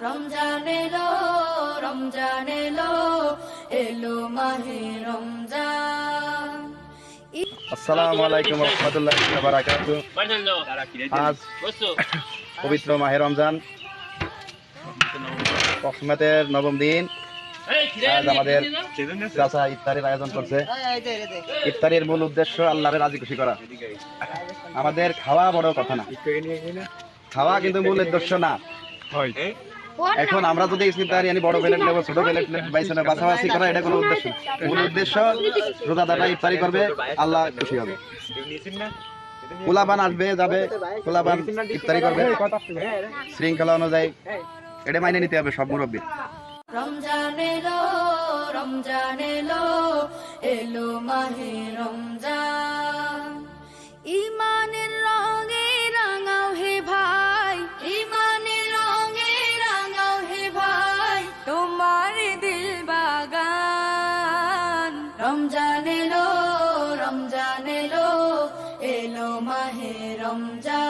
রমজান এলো, রমজান এলো, এলো মাহে রমজান। আসসালামু আলাইকুম ওয়া রাহমাতুল্লাহি ওয়া বারাকাতুহু। আজ পবিত্র মাহে রমজান, রহমতের নবম দিন। আজ আমাদের চাচা ইফতারের আয়োজন করছে। ইফতারের মূল উদ্দেশ্য আল্লাহর রাজি খুশি করা। আমাদের খাওয়া বড় কথা না, খাওয়া কিন্তু মূল উদ্দেশ্য না। এখন আমরা যদি ইফতারি আনি বড় প্লেট নেব, ছোট প্লেট বাইসনে বাছাবাছি করা, এটা কোনো উদ্দেশ্য না। মূল উদ্দেশ্য রোজাদাররা ইফতারি করবে, আল্লাহ খুশি হবে। পোলাপান আসবে যাবে, পোলাপান ইফতারি করবে শৃঙ্খলা অনুযায়ী, এটা মাইনে নিতে হবে সব মুরব্বী। রমজান এলো, রমজান এলো, এলো মাহে রমজান। ইমানের রঙে রাঙাও হে ভাই, ইমানের রঙে রাঙাও হে ভাই, তোমার দিল বাগান। রমজান এলো, রমজান এলো, এলো মাহে রমজান।